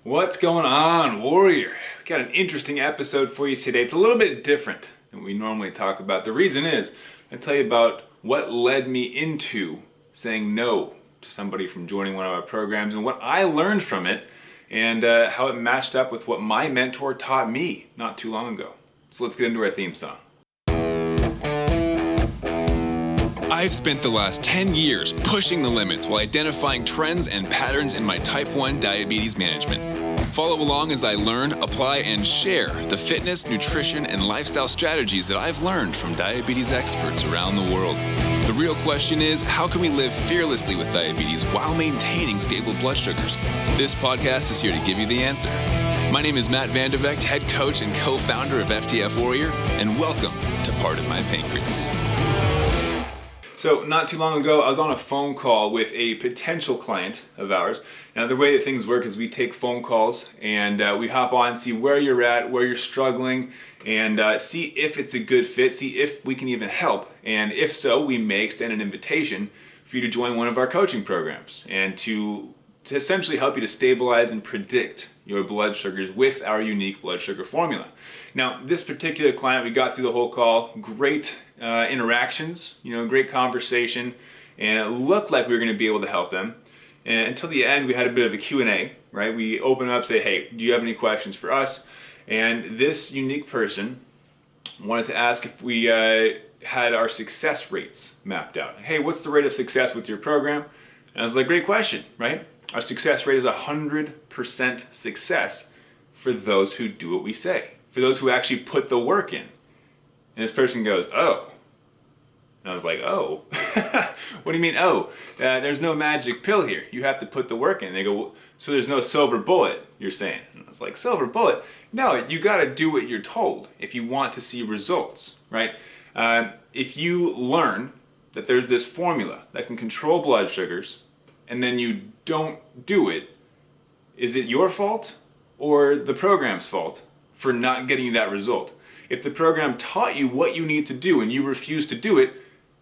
What's going on, Warrior? We got an interesting episode for you today. It's a little bit different than we normally talk about. The reason is, I tell you about what led me into saying no to somebody from joining one of our programs and what I learned from it and how it matched up with what my mentor taught me not too long ago. So let's get into our theme song. I've spent the last 10 years pushing the limits while identifying trends and patterns in my type 1 diabetes management. Follow along as I learn, apply, and share the fitness, nutrition, and lifestyle strategies that I've learned from diabetes experts around the world. The real question is, how can we live fearlessly with diabetes while maintaining stable blood sugars? This podcast is here to give you the answer. My name is Matt Vandevecht, head coach and co-founder of FTF Warrior, and welcome to Pardon My Pancreas. So not too long ago, I was on a phone call with a potential client of ours. Now the way that things work is we take phone calls and we hop on, see where you're at, where you're struggling, and see if it's a good fit, see if we can even help. And if so, we may extend an invitation for you to join one of our coaching programs and to essentially help you to stabilize and predict your blood sugars with our unique blood sugar formula. Now, this particular client, we got through the whole call, great interactions, great conversation, and it looked like we were going to be able to help them. And until the end, we had a bit of a Q&A, right? We open up, say, hey, do you have any questions for us? And this unique person wanted to ask if we had our success rates mapped out. Hey, what's the rate of success with your program? And I was like, great question, right? Our success rate is 100% success for those who do what we say, for those who actually put the work in. And this person goes, oh. And I was like, oh, what do you mean, oh? There's no magic pill here. You have to put the work in. They go, well, so there's no silver bullet, you're saying? And I was like, silver bullet? No, you got to do what you're told if you want to see results, right? If you learn that there's this formula that can control blood sugars, and then you don't do it, is it your fault or the program's fault for not getting you that result? If the program taught you what you need to do and you refuse to do it,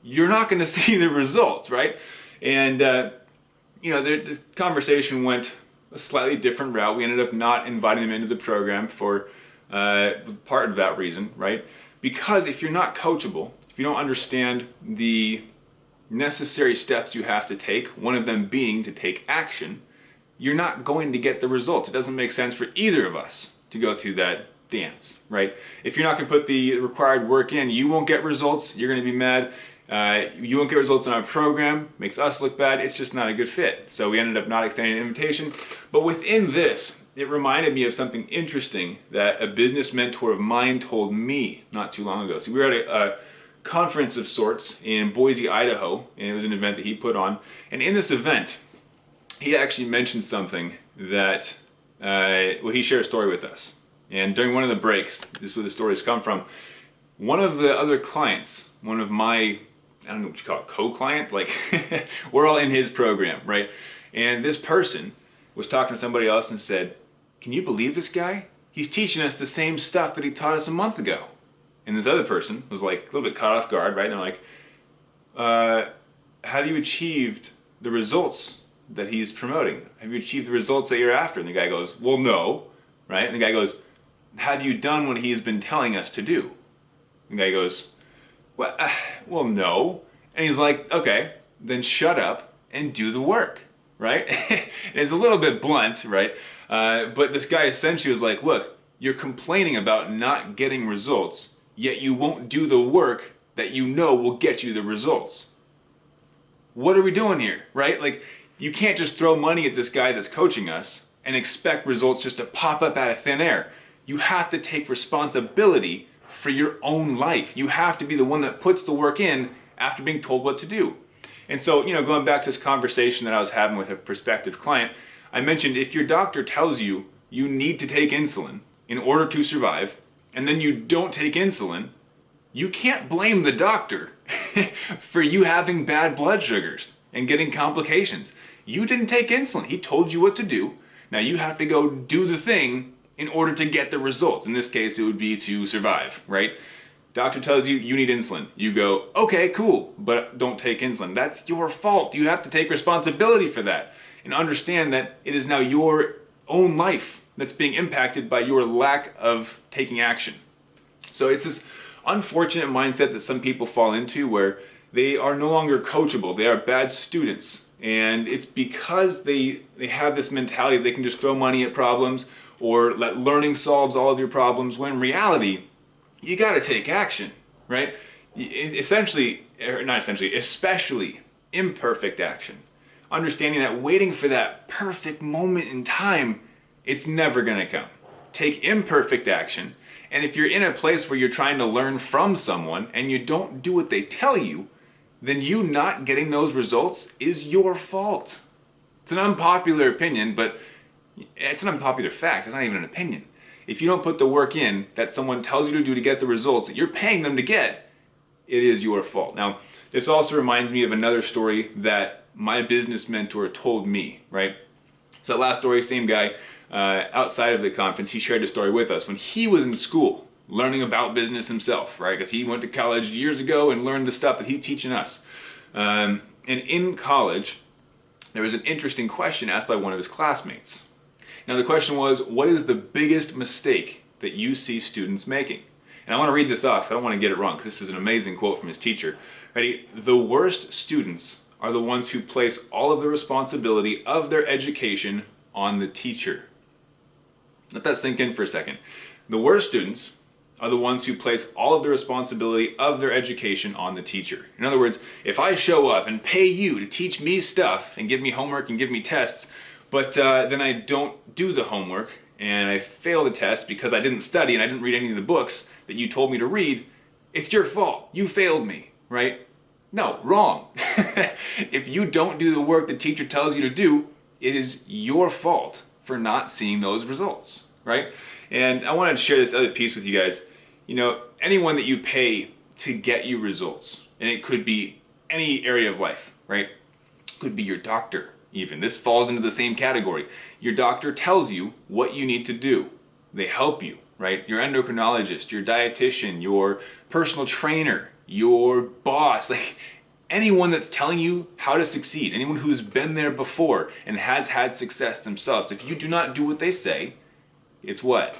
you're not going to see the results, right? And the conversation went a slightly different route. We ended up not inviting them into the program for part of that reason, right? Because if you're not coachable, if you don't understand the necessary steps you have to take, one of them being to take action, you're not going to get the results. It doesn't make sense for either of us to go through that dance, right? If you're not going to put the required work in, you won't get results. You're going to be mad. You won't get results in our program. Makes us look bad. It's just not a good fit. So we ended up not extending an invitation. But within this, it reminded me of something interesting that a business mentor of mine told me not too long ago. So we were at a conference of sorts in Boise, Idaho, and it was an event that he put on. And in this event, he actually mentioned something that, he shared a story with us. And during one of the breaks, this is where the stories come from, one of the other clients, one of my, I don't know what you call it, co-client, like we're all in his program, right? And this person was talking to somebody else and said, can you believe this guy? He's teaching us the same stuff that he taught us a month ago. And this other person was like a little bit caught off guard, right? And they're like, have you achieved the results that he's promoting? Have you achieved the results that you're after? And the guy goes, well, no, right? And the guy goes, have you done what he's been telling us to do? And the guy goes, well, no. And he's like, okay, then shut up and do the work, right? And it's a little bit blunt, right? But this guy essentially was like, look, you're complaining about not getting results, yet you won't do the work that you know will get you the results. What are we doing here, right? Like, you can't just throw money at this guy that's coaching us and expect results just to pop up out of thin air. You have to take responsibility for your own life. You have to be the one that puts the work in after being told what to do. And so, going back to this conversation that I was having with a prospective client, I mentioned if your doctor tells you you need to take insulin in order to survive, and then you don't take insulin, you can't blame the doctor for you having bad blood sugars and getting complications. You didn't take insulin. He told you what to do. Now you have to go do the thing in order to get the results. In this case, it would be to survive, right? Doctor tells you you need insulin. You go, okay, cool, but don't take insulin. That's your fault. You have to take responsibility for that and understand that it is now your own life that's being impacted by your lack of taking action. So it's this unfortunate mindset that some people fall into where they are no longer coachable. They are bad students. And it's because they have this mentality they can just throw money at problems or let learning solves all of your problems, when in reality, you got to take action, right? Essentially, or not essentially, especially imperfect action. Understanding that waiting for that perfect moment in time, it's never going to come. Take imperfect action, and if you're in a place where you're trying to learn from someone and you don't do what they tell you, then you not getting those results is your fault. It's an unpopular opinion, but it's an unpopular fact. It's not even an opinion. If you don't put the work in that someone tells you to do to get the results that you're paying them to get, it is your fault. Now, this also reminds me of another story that my business mentor told me, right? So that last story, same guy, outside of the conference, he shared a story with us when he was in school, learning about business himself, right? Because he went to college years ago and learned the stuff that he's teaching us. And in college, there was an interesting question asked by one of his classmates. Now the question was, what is the biggest mistake that you see students making? And I want to read this off, because I don't want to get it wrong, because this is an amazing quote from his teacher. Ready? The worst students are the ones who place all of the responsibility of their education on the teacher. Let that sink in for a second. The worst students are the ones who place all of the responsibility of their education on the teacher. In other words, if I show up and pay you to teach me stuff and give me homework and give me tests, but then I don't do the homework and I fail the test because I didn't study and I didn't read any of the books that you told me to read, it's your fault. You failed me, right? No, wrong. If you don't do the work the teacher tells you to do, it is your fault for not seeing those results, right? And I wanted to share this other piece with you guys. You know, anyone that you pay to get you results, and it could be any area of life, right? Could be your doctor, even. This falls into the same category. Your doctor tells you what you need to do. They help you, right? Your endocrinologist, your dietitian, your personal trainer, your boss, like anyone that's telling you how to succeed, anyone who's been there before and has had success themselves. If you do not do what they say, it's what?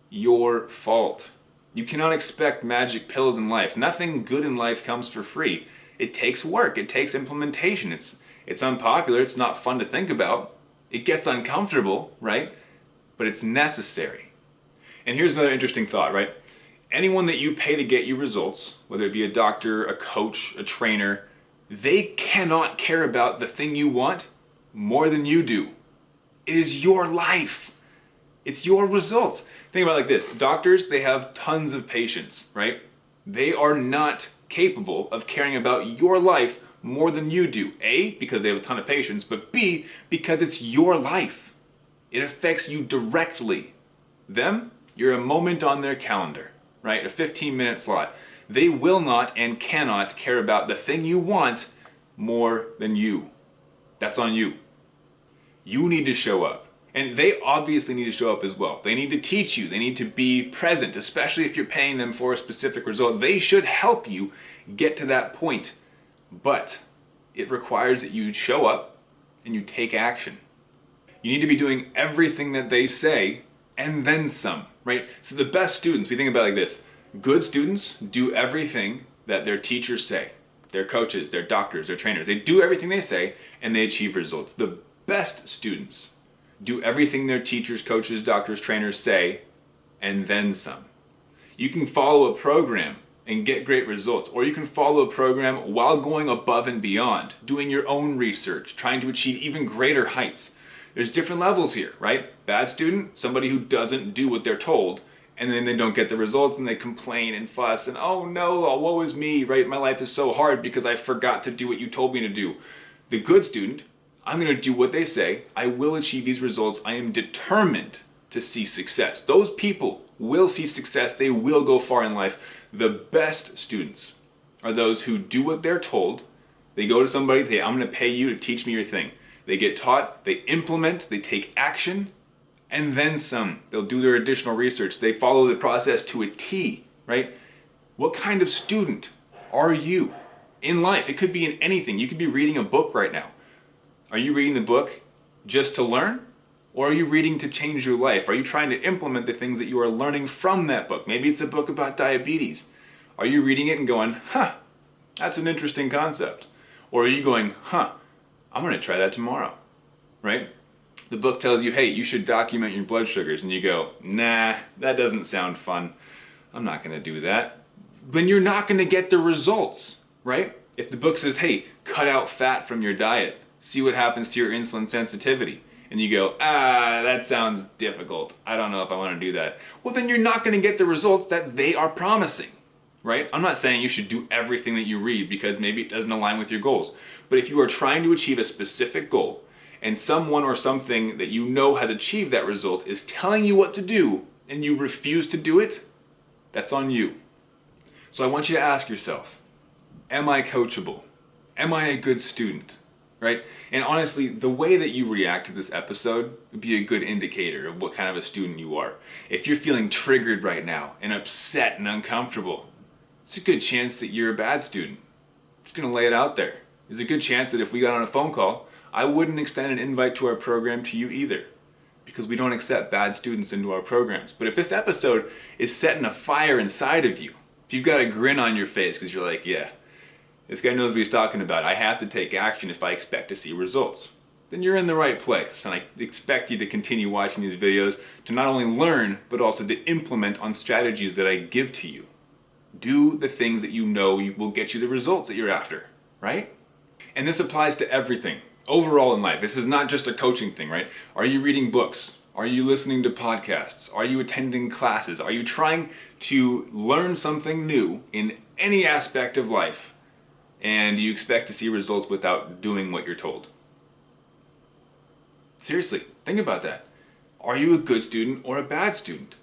Your fault. You cannot expect magic pills in life. Nothing good in life comes for free. It takes work. It takes implementation. It's unpopular. It's not fun to think about. It gets uncomfortable, right? But it's necessary. And here's another interesting thought, right? Anyone that you pay to get you results, whether it be a doctor, a coach, a trainer, they cannot care about the thing you want more than you do. It is your life. It's your results. Think about it like this. Doctors, they have tons of patients, right? They are not capable of caring about your life more than you do. A, because they have a ton of patients, but B, because it's your life. It affects you directly. Them, you're a moment on their calendar, right? A 15-minute slot. They will not and cannot care about the thing you want more than you. That's on you. You need to show up. And they obviously need to show up as well. They need to teach you. They need to be present, especially if you're paying them for a specific result. They should help you get to that point. But it requires that you show up and you take action. You need to be doing everything that they say and then some, right? So the best students, we think about it like this. Good students do everything that their teachers say. Their coaches, their doctors, their trainers. They do everything they say and they achieve results. The best students do everything their teachers, coaches, doctors, trainers say, and then some. You can follow a program and get great results, or you can follow a program while going above and beyond, doing your own research, trying to achieve even greater heights. There's different levels here, right? Bad student, somebody who doesn't do what they're told, and then they don't get the results and they complain and fuss and, oh no, oh, woe is me, right? My life is so hard because I forgot to do what you told me to do. The good student, I'm going to do what they say. I will achieve these results. I am determined to see success. Those people will see success. They will go far in life. The best students are those who do what they're told. They go to somebody, they say, I'm going to pay you to teach me your thing. They get taught, they implement, they take action, and then some. They'll do their additional research. They follow the process to a T, right? What kind of student are you in life? It could be in anything. You could be reading a book right now. Are you reading the book just to learn? Or are you reading to change your life? Are you trying to implement the things that you are learning from that book? Maybe it's a book about diabetes. Are you reading it and going, huh, that's an interesting concept? Or are you going, huh, I'm going to try that tomorrow, right? The book tells you, hey, you should document your blood sugars, and you go, nah, that doesn't sound fun. I'm not going to do that. Then you're not going to get the results, right? If the book says, hey, cut out fat from your diet, see what happens to your insulin sensitivity, and you go, that sounds difficult. I don't know if I want to do that. Well, then you're not going to get the results that they are promising, right? I'm not saying you should do everything that you read because maybe it doesn't align with your goals. But if you are trying to achieve a specific goal and someone or something that you know has achieved that result is telling you what to do and you refuse to do it, that's on you. So I want you to ask yourself, am I coachable? Am I a good student? Right? And honestly, the way that you react to this episode would be a good indicator of what kind of a student you are. If you're feeling triggered right now and upset and uncomfortable, it's a good chance that you're a bad student. I'm just going to lay it out there. There's a good chance that if we got on a phone call, I wouldn't extend an invite to our program to you either, because we don't accept bad students into our programs. But if this episode is setting a fire inside of you, if you've got a grin on your face because you're like, yeah, this guy knows what he's talking about, I have to take action if I expect to see results, then you're in the right place. And I expect you to continue watching these videos to not only learn, but also to implement on strategies that I give to you. Do the things that you know will get you the results that you're after, right? And this applies to everything, overall in life. This is not just a coaching thing, right? Are you reading books? Are you listening to podcasts? Are you attending classes? Are you trying to learn something new in any aspect of life? And you expect to see results without doing what you're told? Seriously, think about that. Are you a good student or a bad student?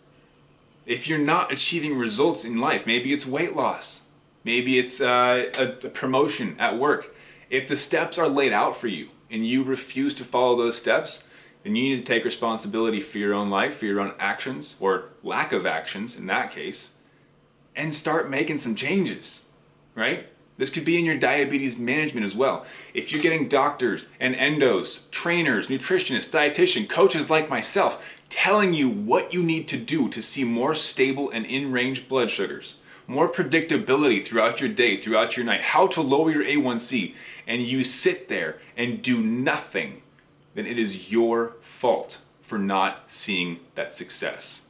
If you're not achieving results in life, maybe it's weight loss, maybe it's a promotion at work. If the steps are laid out for you and you refuse to follow those steps, then you need to take responsibility for your own life, for your own actions, or lack of actions in that case, and start making some changes, right? This could be in your diabetes management as well. If you're getting doctors and endos, trainers, nutritionists, dietitian, coaches like myself telling you what you need to do to see more stable and in-range blood sugars, more predictability throughout your day, throughout your night, how to lower your A1C, and you sit there and do nothing, then it is your fault for not seeing that success.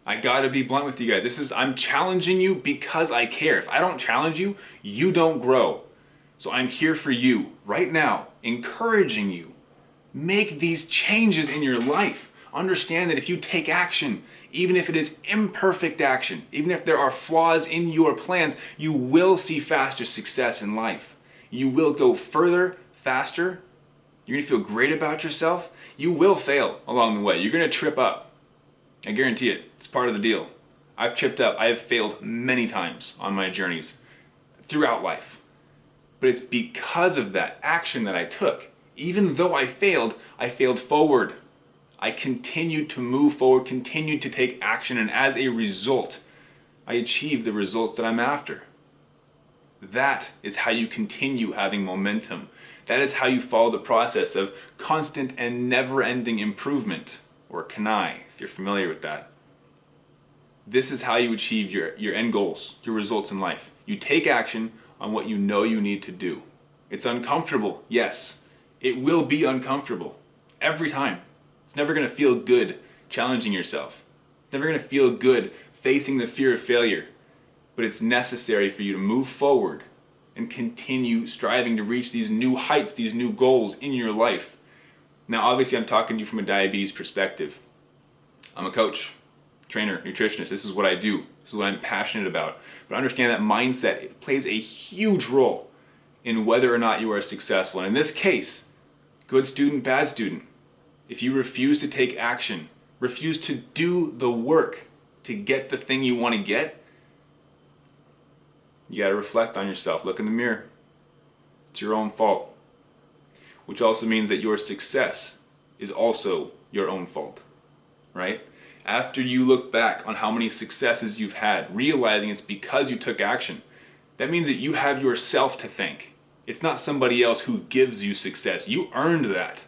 I gotta be blunt with you guys. I'm challenging you because I care. If I don't challenge you, you don't grow. So I'm here for you right now, encouraging you. Make these changes in your life. Understand that if you take action, even if it is imperfect action, even if there are flaws in your plans, you will see faster success in life. You will go further, faster. You're gonna feel great about yourself. You will fail along the way. You're gonna trip up. I guarantee it. It's part of the deal. I've tripped up. I have failed many times on my journeys throughout life. But it's because of that action that I took. Even though I failed forward. I continued to move forward, continued to take action, and as a result, I achieved the results that I'm after. That is how you continue having momentum. That is how you follow the process of constant and never-ending improvement, or CANI, if you're familiar with that. This is how you achieve your end goals, your results in life. You take action on what you know you need to do. It's uncomfortable, yes. It will be uncomfortable every time. It's never going to feel good challenging yourself. It's never going to feel good facing the fear of failure. But it's necessary for you to move forward and continue striving to reach these new heights, these new goals in your life. Now, obviously, I'm talking to you from a diabetes perspective. I'm a coach, trainer, nutritionist. This is what I do. This is what I'm passionate about. But understand that mindset, it plays a huge role in whether or not you are successful. And in this case, good student, bad student, if you refuse to take action, refuse to do the work to get the thing you want to get, you got to reflect on yourself. Look in the mirror. It's your own fault. Which also means that your success is also your own fault, right? After you look back on how many successes you've had, realizing it's because you took action, that means that you have yourself to thank. It's not somebody else who gives you success. You earned that.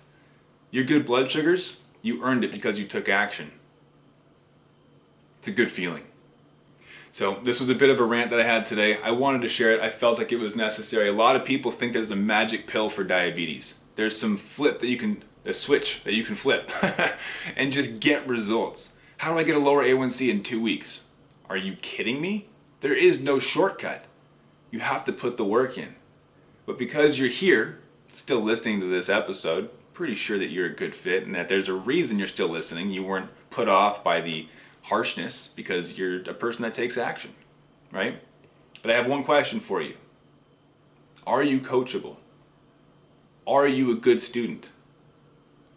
Your good blood sugars, you earned it because you took action. It's a good feeling. So this was a bit of a rant that I had today. I wanted to share it. I felt like it was necessary. A lot of people think there's a magic pill for diabetes. There's some a switch that you can flip and just get results. How do I get a lower A1C in 2 weeks? Are you kidding me? There is no shortcut. You have to put the work in. But because you're here, still listening to this episode, pretty sure that you're a good fit and that there's a reason you're still listening. You weren't put off by the harshness because you're a person that takes action, right? But I have one question for you. Are you coachable? Are you a good student?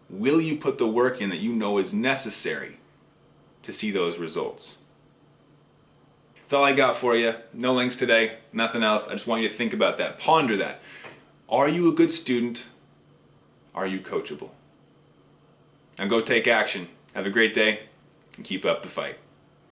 Will you put the work in that you know is necessary to see those results? That's all I got for you. No links today, nothing else. I just want you to think about that. Ponder that. Are you a good student? Are you coachable? Now go take action. Have a great day and keep up the fight.